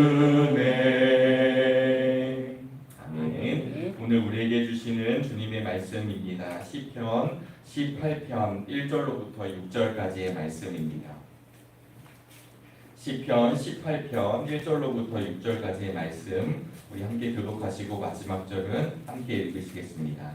은혜. 아멘. 오늘 우리에게 주시는 주님의 말씀입니다. 시편 18편 1절로부터 6절까지의 말씀입니다. 시편 18편 1절로부터 6절까지의 말씀 우리 함께 교독하시고 마지막 절은 함께 읽으시겠습니다.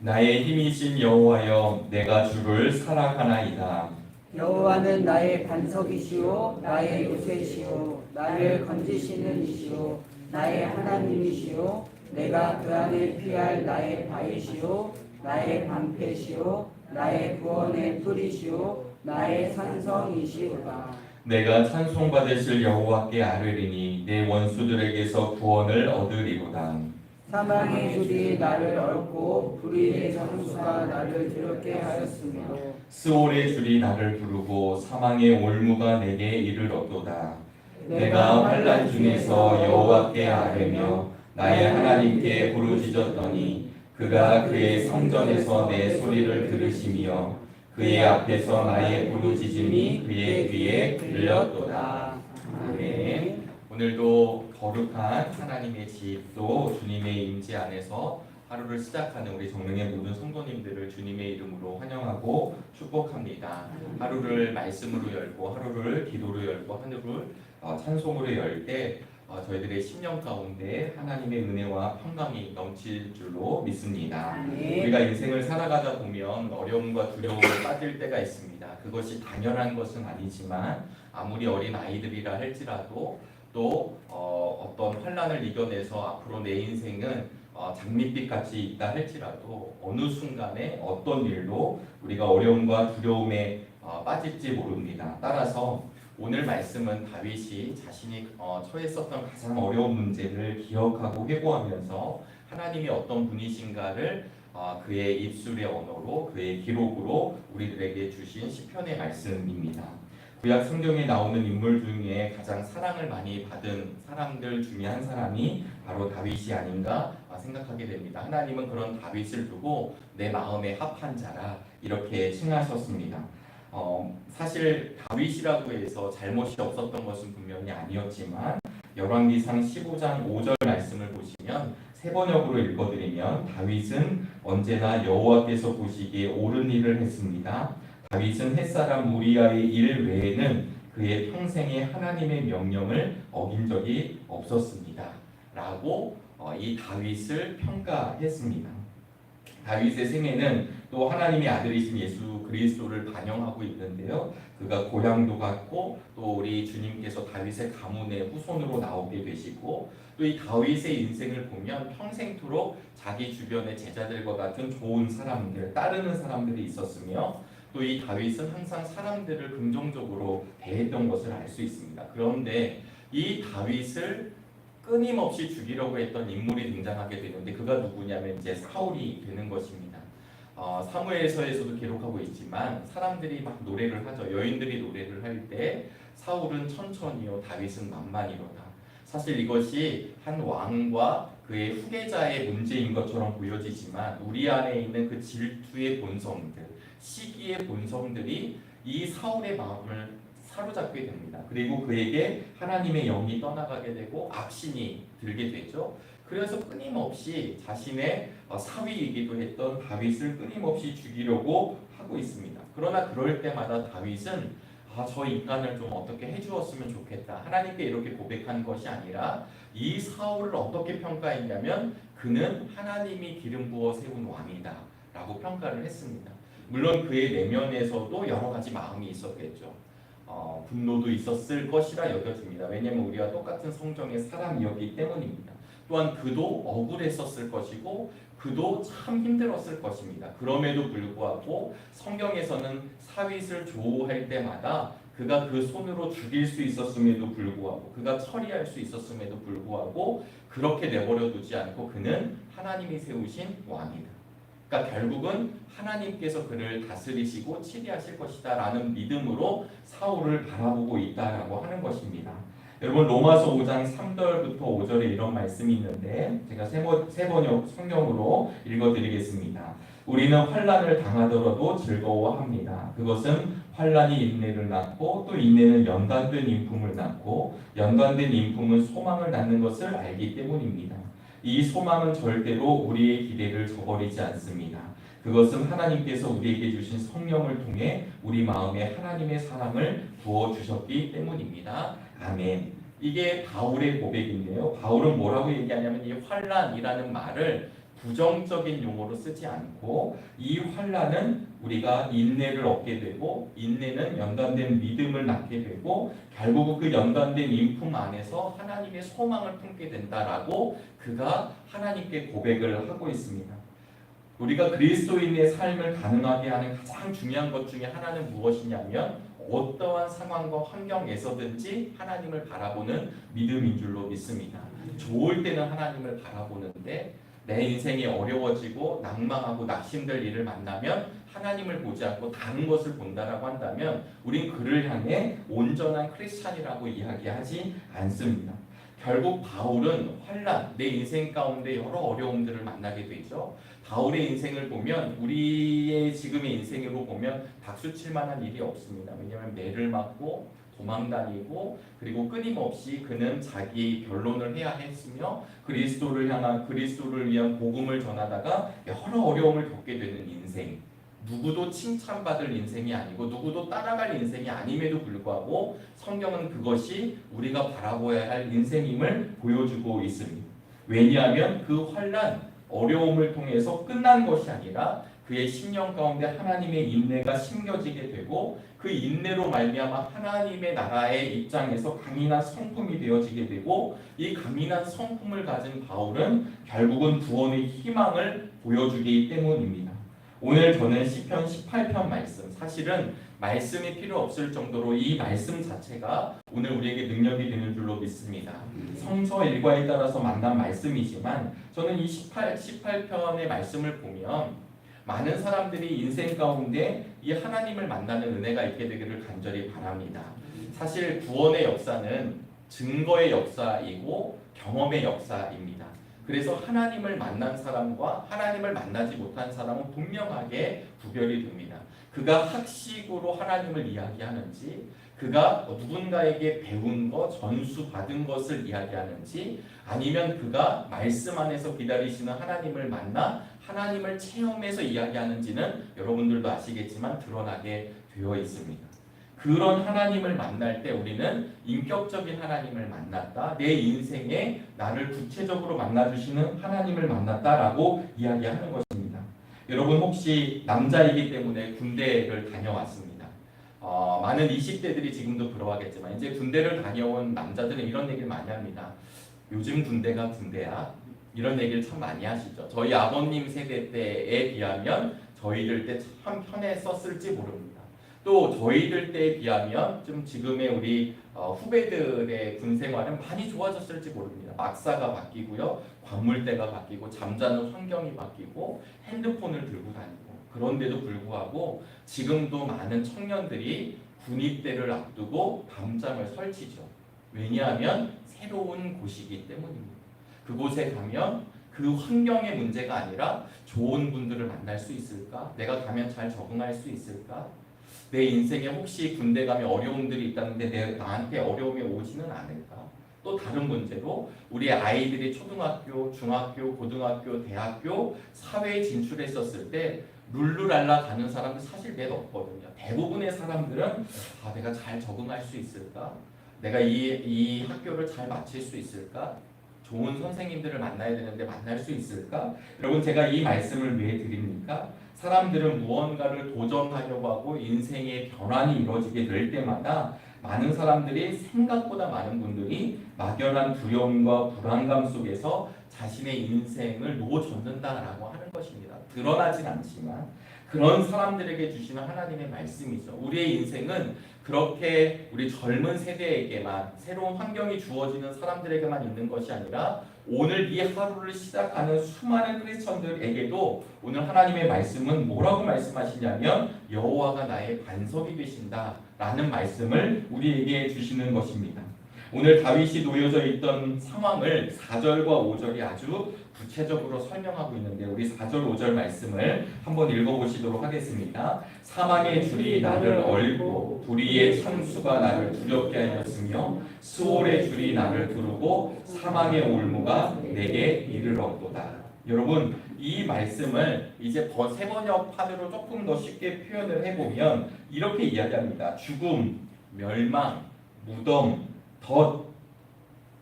나의 힘이신 여호와여, 내가 주를 사랑하나이다. 여호와는 나의 반석이시오 나의 요새시오 나를 건지시는 이시오 나의 하나님이시오 내가 그 안에 피할 나의 바위시오 나의 방패시오 나의 구원의 뿌리시오 나의 산성이시오다. 내가 찬송받으실 여호와께 아뢰리니 내 원수들에게서 구원을 얻으리로다. 사망의 줄이 나를 얽고 불의의 정수가 나를 두렵게 하였으며 스올의 줄이 나를 부르고 사망의 올무가 내게 이르렀도다. 내가 환난 중에서 여호와께 아뢰며 나의 하나님께 부르짖었더니 그가 그의 성전에서 내 소리를 들으시며 그의 앞에서 나의 부르짖음이 그의 귀에 들렸도다. 아멘. 오늘도 거룩한 하나님의 집, 또 주님의 임재 안에서 하루를 시작하는 우리 정릉의 모든 성도님들을 주님의 이름으로 환영하고 축복합니다. 하루를 말씀으로 열고 하루를 기도로 열고 하루를 찬송으로 열 때 저희들의 심령 가운데 하나님의 은혜와 평강이 넘칠 줄로 믿습니다. 우리가 인생을 살아가다 보면 어려움과 두려움에 빠질 때가 있습니다. 그것이 당연한 것은 아니지만 아무리 어린 아이들이라 할지라도 또 어떤 환난을 이겨내서 앞으로 내 인생은 장밋빛 같이 있다 할지라도 어느 순간에 어떤 일로 우리가 어려움과 두려움에 빠질지 모릅니다. 따라서 오늘 말씀은 다윗이 자신이 처했었던 가장 어려운 문제를 기억하고 회고하면서 하나님이 어떤 분이신가를 그의 입술의 언어로 그의 기록으로 우리들에게 주신 시편의 말씀입니다. 구약 성경에 나오는 인물 중에 가장 사랑을 많이 받은 사람들 중에 한 사람이 바로 다윗이 아닌가 생각하게 됩니다. 하나님은 그런 다윗을 두고 내 마음에 합한 자라 이렇게 칭하셨습니다. 사실 다윗이라고 해서 잘못이 없었던 것은 분명히 아니었지만 열왕기상 15장 5절 말씀을 보시면 세 번역으로 읽어드리면 다윗은 언제나 여호와께서 보시기에 옳은 일을 했습니다. 다윗은 햇사람 우리아의 일 외에는 그의 평생에 하나님의 명령을 어긴 적이 없었습니다. 라고 이 다윗을 평가했습니다. 다윗의 생애는 또 하나님의 아들이신 예수 그리스도를 반영하고 있는데요. 그가 고향도 갔고 또 우리 주님께서 다윗의 가문의 후손으로 나오게 되시고 또 이 다윗의 인생을 보면 평생토록 자기 주변의 제자들과 같은 좋은 사람들, 따르는 사람들이 있었으며 또 이 다윗은 항상 사람들을 긍정적으로 대했던 것을 알 수 있습니다. 그런데 이 다윗을 끊임없이 죽이려고 했던 인물이 등장하게 되는데 그가 누구냐면 이제 사울이 되는 것입니다. 사무엘서에서도 기록하고 있지만 사람들이 막 노래를 하죠. 여인들이 노래를 할 때 사울은 천천히요 다윗은 만만이로다. 사실 이것이 한 왕과 그의 후계자의 문제인 것처럼 보여지지만 우리 안에 있는 그 질투의 본성들, 시기의 본성들이 이 사울의 마음을 사로잡게 됩니다. 그리고 그에게 하나님의 영이 떠나가게 되고 악신이 들게 되죠. 그래서 끊임없이 자신의 사위이기도 했던 다윗을 끊임없이 죽이려고 하고 있습니다. 그러나 그럴 때마다 다윗은 저 인간을 좀 어떻게 해주었으면 좋겠다. 하나님께 이렇게 고백한 것이 아니라 이 사울을 어떻게 평가했냐면 그는 하나님이 기름 부어 세운 왕이다 라고 평가를 했습니다. 물론 그의 내면에서도 여러 가지 마음이 있었겠죠. 분노도 있었을 것이라 여겨집니다. 왜냐하면 우리와 똑같은 성정의 사람이었기 때문입니다. 또한 그도 억울했었을 것이고 그도 참 힘들었을 것입니다. 그럼에도 불구하고 성경에서는 사윗을 조호할 때마다 그가 그 손으로 죽일 수 있었음에도 불구하고 그가 처리할 수 있었음에도 불구하고 그렇게 내버려 두지 않고 그는 하나님이 세우신 왕이다. 그러니까 결국은 하나님께서 그를 다스리시고 치리하실 것이다 라는 믿음으로 사울을 바라보고 있다라고 하는 것입니다. 여러분 로마서 5장 3절부터 5절에 이런 말씀이 있는데 제가 세 번역 성경으로 읽어드리겠습니다. 우리는 환난을 당하더라도 즐거워합니다. 그것은 환난이 인내를 낳고 또 인내는 연단된 인품을 낳고 연단된 인품은 소망을 낳는 것을 알기 때문입니다. 이 소망은 절대로 우리의 기대를 저버리지 않습니다. 그것은 하나님께서 우리에게 주신 성령을 통해 우리 마음에 하나님의 사랑을 부어주셨기 때문입니다. 아멘. 이게 바울의 고백인데요. 바울은 뭐라고 얘기하냐면 이 환난이라는 말을 부정적인 용어로 쓰지 않고 이 환난은 우리가 인내를 얻게 되고 인내는 연단된 믿음을 낳게 되고 결국 그 연단된 인품 안에서 하나님의 소망을 품게 된다라고 그가 하나님께 고백을 하고 있습니다. 우리가 그리스도인의 삶을 가능하게 하는 가장 중요한 것 중에 하나는 무엇이냐면 어떠한 상황과 환경에서든지 하나님을 바라보는 믿음인 줄로 믿습니다. 좋을 때는 하나님을 바라보는데 내 인생이 어려워지고 낭망하고 낙심될 일을 만나면 하나님을 보지 않고 다른 것을 본다라고 한다면 우린 그를 향해 온전한 크리스찬이라고 이야기하지 않습니다. 결국 바울은 환난, 내 인생 가운데 여러 어려움들을 만나게 되죠. 바울의 인생을 보면 우리의 지금의 인생으로 보면 박수 칠 만한 일이 없습니다. 왜냐하면 매를 맞고 도망다니고 그리고 끊임없이 그는 자기 변론을 해야 했으며 그리스도를 위한 복음을 전하다가 여러 어려움을 겪게 되는 인생. 누구도 칭찬받을 인생이 아니고 누구도 따라갈 인생이 아님에도 불구하고 성경은 그것이 우리가 바라보아야 할 인생임을 보여주고 있습니다. 왜냐하면 그 환난, 어려움을 통해서 끝난 것이 아니라 그의 심령 가운데 하나님의 인내가 심겨지게 되고 그 인내로 말미암아 하나님의 나라의 입장에서 강인한 성품이 되어지게 되고 이 강인한 성품을 가진 바울은 결국은 구원의 희망을 보여주기 때문입니다. 오늘 저는 시편 18편 말씀, 사실은 말씀이 필요 없을 정도로 이 말씀 자체가 오늘 우리에게 능력이 되는 줄로 믿습니다. 성서 일과에 따라서 만난 말씀이지만 저는 이 18편의 말씀을 보면 많은 사람들이 인생 가운데 이 하나님을 만나는 은혜가 있게 되기를 간절히 바랍니다. 사실 구원의 역사는 증거의 역사이고 경험의 역사입니다. 그래서 하나님을 만난 사람과 하나님을 만나지 못한 사람은 분명하게 구별이 됩니다. 그가 학식으로 하나님을 이야기하는지 그가 누군가에게 배운 것, 전수 받은 것을 이야기하는지 아니면 그가 말씀 안에서 기다리시는 하나님을 만나 하나님을 체험해서 이야기하는지는 여러분들도 아시겠지만 드러나게 되어 있습니다. 그런 하나님을 만날 때 우리는 인격적인 하나님을 만났다. 내 인생에 나를 구체적으로 만나주시는 하나님을 만났다라고 이야기하는 것입니다. 여러분 혹시 남자이기 때문에 군대를 다녀왔습니다. 많은 20대들이 지금도 부러워하겠지만 이제 군대를 다녀온 남자들은 이런 얘기를 많이 합니다. 요즘 군대가 군대야. 이런 얘기를 참 많이 하시죠. 저희 아버님 세대 때에 비하면 저희들 때 참 편했었을지 모릅니다. 또 저희들 때에 비하면 좀 지금의 우리 후배들의 군 생활은 많이 좋아졌을지 모릅니다. 막사가 바뀌고요, 광물대가 바뀌고 잠자는 환경이 바뀌고 핸드폰을 들고 다니고 그런데도 불구하고 지금도 많은 청년들이 군입대를 앞두고 밤잠을 설치죠. 왜냐하면 새로운 곳이기 때문입니다. 그곳에 가면 그 환경의 문제가 아니라 좋은 분들을 만날 수 있을까? 내가 가면 잘 적응할 수 있을까? 내 인생에 혹시 군대 가면 어려움들이 있다는데 나한테 어려움이 오지는 않을까? 또 다른 문제로 우리 아이들이 초등학교, 중학교, 고등학교, 대학교, 사회에 진출했었을 때 룰루랄라 가는 사람들 사실 몇 없거든요. 대부분의 사람들은 내가 잘 적응할 수 있을까? 내가 이 학교를 잘 마칠 수 있을까? 좋은 선생님들을 만나야 되는데 만날 수 있을까? 여러분 제가 이 말씀을 왜 드립니까? 사람들은 무언가를 도전하려고 하고 인생의 변환이 이루어지게 될 때마다 많은 사람들이 생각보다 많은 분들이 막연한 두려움과 불안감 속에서 자신의 인생을 놓아줬는다라고 하는 것입니다. 드러나진 않지만 그런 사람들에게 주시는 하나님의 말씀이죠. 우리의 인생은 그렇게 우리 젊은 세대에게만 새로운 환경이 주어지는 사람들에게만 있는 것이 아니라 오늘 이 하루를 시작하는 수많은 크리스천들에게도 오늘 하나님의 말씀은 뭐라고 말씀하시냐면 여호와가 나의 반석이 되신다라는 말씀을 우리에게 주시는 것입니다. 오늘 다윗이 놓여져 있던 상황을 4절과 5절이 아주 구체적으로 설명하고 있는데 우리 4절 5절 말씀을 한번 읽어보시도록 하겠습니다. 사망의 줄이 나를 얼고 불의의 창수가 나를 두렵게 하였으며 수월의 줄이 나를 두르고 사망의 올무가 내게 이르렀도다. 여러분 이 말씀을 이제 세번역판으로 조금 더 쉽게 표현을 해보면 이렇게 이야기합니다. 죽음, 멸망, 무덤, 덫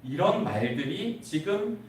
이런 말들이 지금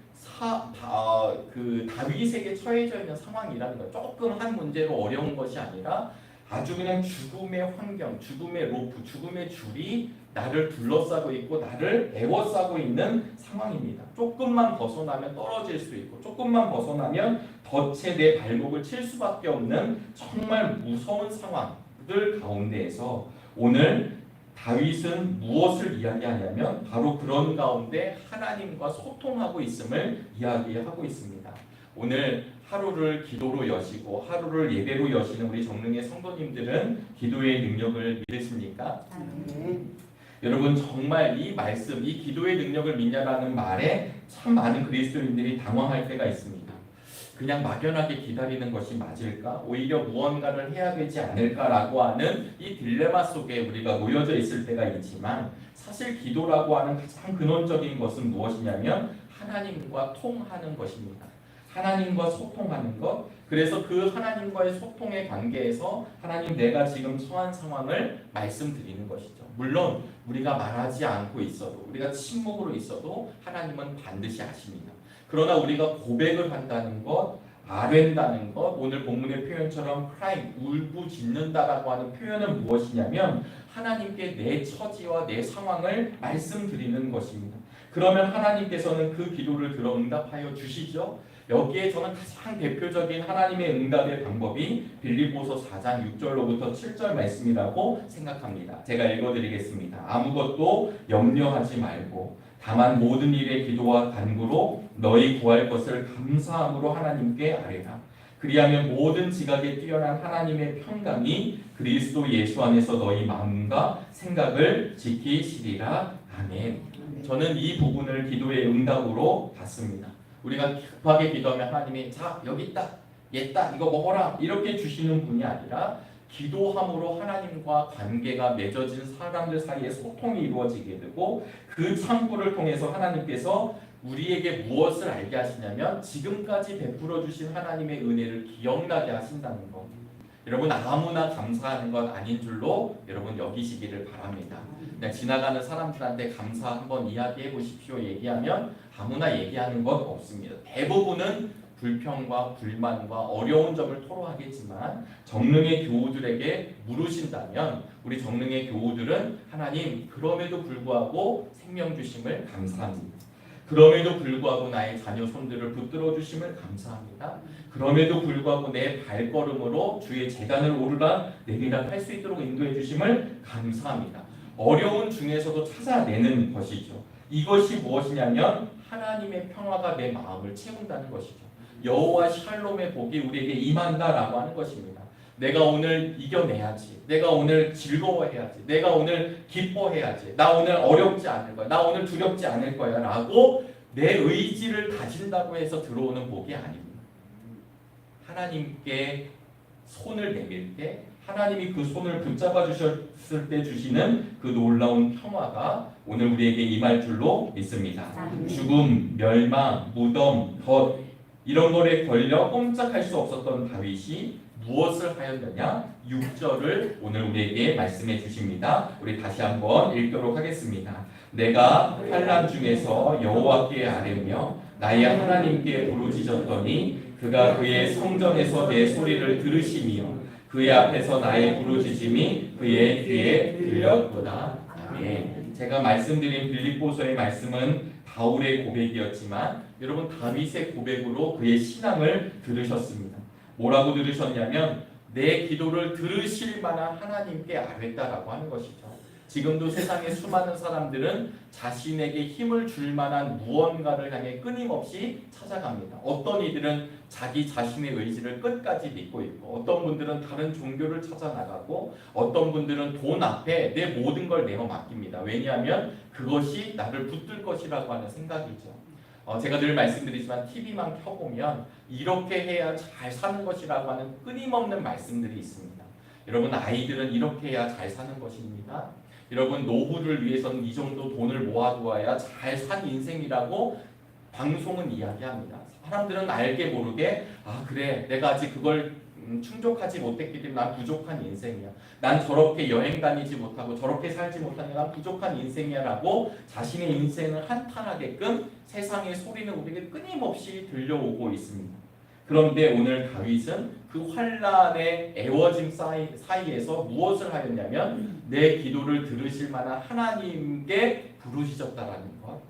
다윗에게 처해져 있는 상황이라는 거예요. 조금 한 문제로 어려운 것이 아니라 아주 그냥 죽음의 환경, 죽음의 로프, 죽음의 줄이 나를 둘러싸고 있고 나를 에워싸고 있는 상황입니다. 조금만 벗어나면 떨어질 수 있고 조금만 벗어나면 덫에 내 발목을 칠 수밖에 없는 정말 무서운 상황들 가운데에서 오늘 다윗은 무엇을 이야기하냐면 바로 그런 가운데 하나님과 소통하고 있음을 이야기하고 있습니다. 오늘 하루를 기도로 여시고 하루를 예배로 여시는 우리 정릉의 성도님들은 기도의 능력을 믿으십니까? 여러분 정말 이 말씀, 이 기도의 능력을 믿냐라는 말에 참 많은 그리스도인들이 당황할 때가 있습니다. 그냥 막연하게 기다리는 것이 맞을까? 오히려 무언가를 해야 되지 않을까라고 하는 이 딜레마 속에 우리가 놓여져 있을 때가 있지만 사실 기도라고 하는 가장 근원적인 것은 무엇이냐면 하나님과 통하는 것입니다. 하나님과 소통하는 것. 그래서 그 하나님과의 소통의 관계에서 하나님 내가 지금 처한 상황을 말씀드리는 것이죠. 물론 우리가 말하지 않고 있어도 우리가 침묵으로 있어도 하나님은 반드시 아십니다. 그러나 우리가 고백을 한다는 것, 아뢰다는 것, 오늘 본문의 표현처럼 crying, 울부짖는다라고 하는 표현은 무엇이냐면 하나님께 내 처지와 내 상황을 말씀드리는 것입니다. 그러면 하나님께서는 그 기도를 들어 응답하여 주시죠. 여기에 저는 가장 대표적인 하나님의 응답의 방법이 빌립보서 4장 6절로부터 7절 말씀이라고 생각합니다. 제가 읽어드리겠습니다. 아무것도 염려하지 말고 다만 모든 일에 기도와 간구로 너희 구할 것을 감사함으로 하나님께 아뢰라. 그리하면 모든 지각에 뛰어난 하나님의 평강이 그리스도 예수 안에서 너희 마음과 생각을 지키시리라. 아멘. 저는 이 부분을 기도의 응답으로 봤습니다. 우리가 급하게 기도하면 하나님이 자 여기 있다, 얘다, 이거 먹어라 이렇게 주시는 분이 아니라 기도함으로 하나님과 관계가 맺어진 사람들 사이에 소통이 이루어지게 되고 그 창구를 통해서 하나님께서 우리에게 무엇을 알게 하시냐면 지금까지 베풀어 주신 하나님의 은혜를 기억나게 하신다는 것. 여러분 아무나 감사하는 건 아닌 줄로 여러분 여기시기를 바랍니다. 그냥 지나가는 사람들한테 감사 한번 이야기해 보십시오 얘기하면 아무나 얘기하는 건 없습니다. 대부분은 불평과 불만과 어려운 점을 토로하겠지만 정릉의 교우들에게 물으신다면 우리 정릉의 교우들은 하나님 그럼에도 불구하고 생명 주심을 감사합니다. 그럼에도 불구하고 나의 자녀 손들을 붙들어 주심을 감사합니다. 그럼에도 불구하고 내 발걸음으로 주의 제단을 오르락 내리락 할 수 있도록 인도해 주심을 감사합니다. 어려운 중에서도 찾아내는 것이죠. 이것이 무엇이냐면 하나님의 평화가 내 마음을 채운다는 것이죠. 여호와 샬롬의 복이 우리에게 임한다라고 하는 것입니다. 내가 오늘 이겨내야지. 내가 오늘 즐거워해야지. 내가 오늘 기뻐해야지. 나 오늘 어렵지 않을 거야. 나 오늘 두렵지 않을 거야 라고 내 의지를 다진다고 해서 들어오는 복이 아닙니다. 하나님께 손을 내밀 때 하나님이 그 손을 붙잡아 주셨을 때 주시는 그 놀라운 평화가 오늘 우리에게 임할 줄로 믿습니다. 죽음, 멸망, 무덤, 덫 이런 거에 걸려 꼼짝할 수 없었던 다윗이 무엇을 하였느냐? 6절을 오늘 우리에게 말씀해 주십니다. 우리 다시 한번 읽도록 하겠습니다. 내가 환난 중에서 여호와께 아뢰며 나의 하나님께 부르짖었더니 그가 그의 성전에서 내 소리를 들으시며 그의 앞에서 나의 부르짖음이 그의 귀에 들렸도다. 아멘. 제가 말씀드린 빌립보서의 말씀은 바울의 고백이었지만 여러분 다윗의 고백으로 그의 신앙을 들으셨습니다. 뭐라고 들으셨냐면 내 기도를 들으실 만한 하나님께 아뢰다라고 하는 것이죠. 지금도 세상의 수많은 사람들은 자신에게 힘을 줄 만한 무언가를 향해 끊임없이 찾아갑니다. 어떤 이들은 자기 자신의 의지를 끝까지 믿고 있고, 어떤 분들은 다른 종교를 찾아나가고, 어떤 분들은 돈 앞에 내 모든 걸 내어 맡깁니다. 왜냐하면 그것이 나를 붙들 것이라고 하는 생각이죠. 제가 늘 말씀드리지만 TV만 켜보면 이렇게 해야 잘 사는 것이라고 하는 끊임없는 말씀들이 있습니다. 여러분, 아이들은 이렇게 해야 잘 사는 것입니다. 여러분, 노후를 위해서는 이 정도 돈을 모아두어야 잘 산 인생이라고 방송은 이야기합니다. 사람들은 알게 모르게 그래, 내가 아직 그걸 충족하지 못했기 때문에 난 부족한 인생이야. 난 저렇게 여행 다니지 못하고 저렇게 살지 못하니 난 부족한 인생이야 라고 자신의 인생을 한탄하게끔 세상의 소리는 우리에게 끊임없이 들려오고 있습니다. 그런데 오늘 다윗은 그 환난의 애워짐 사이에서 무엇을 하였냐면 내 기도를 들으실 만한 하나님께 부르짖었다라는 것.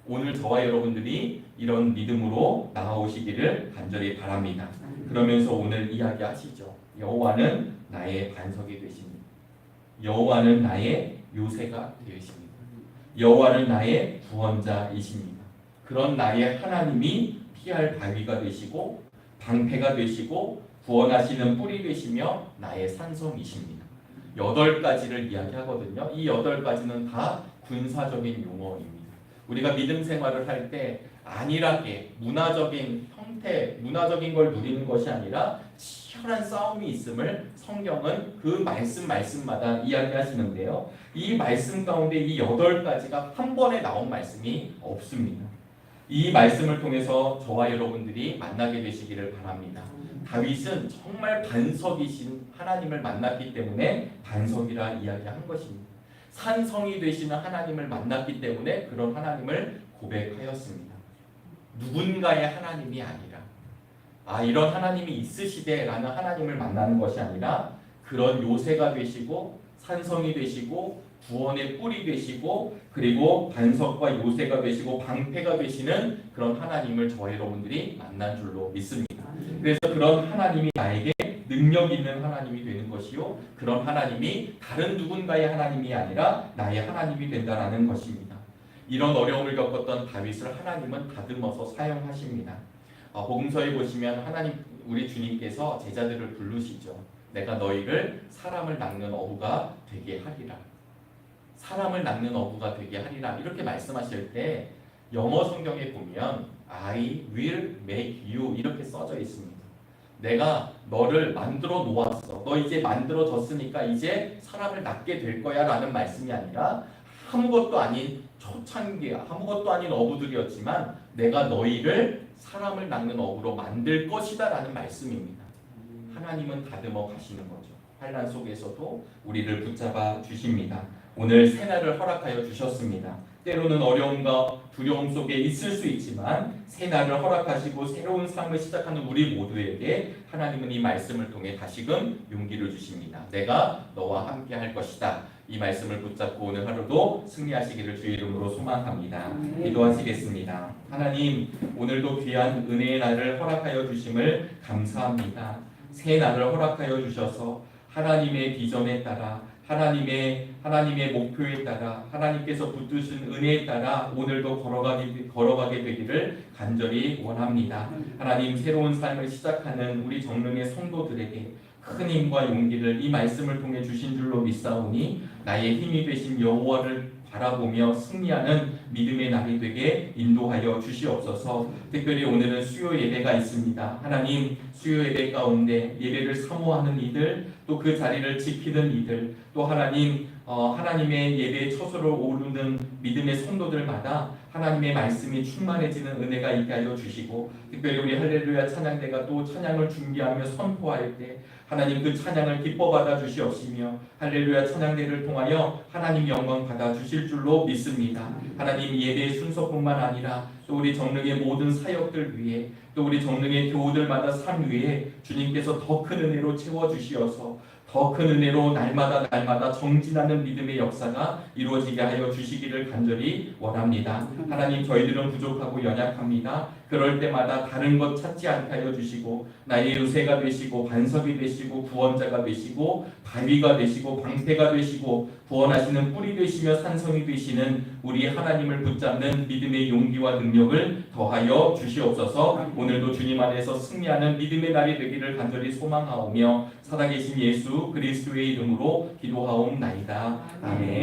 오늘 저와 여러분들이 이런 믿음으로 나아오시기를 간절히 바랍니다. 그러면서 오늘 이야기하시죠. 여호와는 나의 반석이 되십니다. 여호와는 나의 요새가 되십니다. 여호와는 나의 구원자이십니다. 그런 나의 하나님이 피할 바위가 되시고 방패가 되시고 구원하시는 뿔이 되시며 나의 산성이십니다. 8가지를 이야기하거든요. 이 8가지는 다 군사적인 용어입니다. 우리가 믿음 생활을 할 때 안일하게 문화적인 형태, 문화적인 걸 누리는 것이 아니라 치열한 싸움이 있음을 성경은 그 말씀마다 이야기하시는데요. 이 말씀 가운데 이 8가지가 한 번에 나온 말씀이 없습니다. 이 말씀을 통해서 저와 여러분들이 만나게 되시기를 바랍니다. 다윗은 정말 반석이신 하나님을 만났기 때문에 반석이라 이야기한 것입니다. 산성이 되시는 하나님을 만났기 때문에 그런 하나님을 고백하였습니다. 누군가의 하나님이 아니라 이런 하나님이 있으시대라는 하나님을 만나는 것이 아니라 그런 요새가 되시고 산성이 되시고 구원의 뿔이 되시고 그리고 반석과 요새가 되시고 방패가 되시는 그런 하나님을 저와 여러분들이 만난 줄로 믿습니다. 그래서 그런 하나님이 나에게 능력 있는 하나님이 되는 것이요, 그런 하나님이 다른 누군가의 하나님이 아니라 나의 하나님이 된다라는 것입니다. 이런 어려움을 겪었던 다윗을 하나님은 다듬어서 사용하십니다. 복음서에 보시면 하나님, 우리 주님께서 제자들을 부르시죠. 내가 너희를 사람을 낚는 어부가 되게 하리라. 사람을 낚는 어부가 되게 하리라. 이렇게 말씀하실 때 영어 성경에 보면 I will make you 이렇게 써져 있습니다. 내가 너를 만들어 놓았어. 너 이제 만들어졌으니까 이제 사람을 낚게 될 거야 라는 말씀이 아니라 아무것도 아닌 초창기, 아무것도 아닌 어부들이었지만 내가 너희를 사람을 낚는 어부로 만들 것이다 라는 말씀입니다. 하나님은 다듬어 가시는 거죠. 환난 속에서도 우리를 붙잡아 주십니다. 오늘 새날을 허락하여 주셨습니다. 때로는 어려움과 두려움 속에 있을 수 있지만 새날을 허락하시고 새로운 삶을 시작하는 우리 모두에게 하나님은 이 말씀을 통해 다시금 용기를 주십니다. 내가 너와 함께 할 것이다. 이 말씀을 붙잡고 오늘 하루도 승리하시기를 주의 이름으로 소망합니다. 기도하시겠습니다. 하나님, 오늘도 귀한 은혜의 날을 허락하여 주심을 감사합니다. 새 날을 허락하여 주셔서 하나님의 비전에 따라 하나님의 목표에 따라 하나님께서 붙드신 은혜에 따라 오늘도 걸어가게 되기를 간절히 원합니다. 하나님, 새로운 삶을 시작하는 우리 정릉의 성도들에게 큰 힘과 용기를 이 말씀을 통해 주신 줄로 믿사오니 나의 힘이 되신 여호와를 바라보며 승리하는 믿음의 날이 되게 인도하여 주시옵소서. 특별히 오늘은 수요 예배가 있습니다. 하나님, 수요 예배 가운데 예배를 사모하는 이들, 또 그 자리를 지키는 이들, 또 하나님의 예배의 처소로 오르는 믿음의 성도들마다 하나님의 말씀이 충만해지는 은혜가 있게 하여 주시고, 특별히 우리 할렐루야 찬양대가 또 찬양을 준비하며 선포할 때 하나님 그 찬양을 기뻐 받아 주시옵시며 할렐루야 찬양대를 통하여 하나님 영광 받아 주실 줄로 믿습니다. 하나님, 예배의 순서뿐만 아니라 또 우리 정릉의 모든 사역들 위해, 또 우리 정릉의 교우들마다 삶 위에 주님께서 더 큰 은혜로 채워주시어서 더 큰 은혜로 날마다 정진하는 믿음의 역사가 이루어지게 하여 주시기를 간절히 원합니다. 하나님, 저희들은 부족하고 연약합니다. 그럴 때마다 다른 것 찾지 않게 하여 주시고 나의 요새가 되시고 반석이 되시고 구원자가 되시고 바위가 되시고 방패가 되시고 구원하시는 뿌리 되시며 산성이 되시는 우리 하나님을 붙잡는 믿음의 용기와 능력을 더하여 주시옵소서. 오늘도 주님 안에서 승리하는 믿음의 날이 되기를 간절히 소망하오며 살아계신 예수 그리스도의 이름으로 기도하옵나이다. 아멘.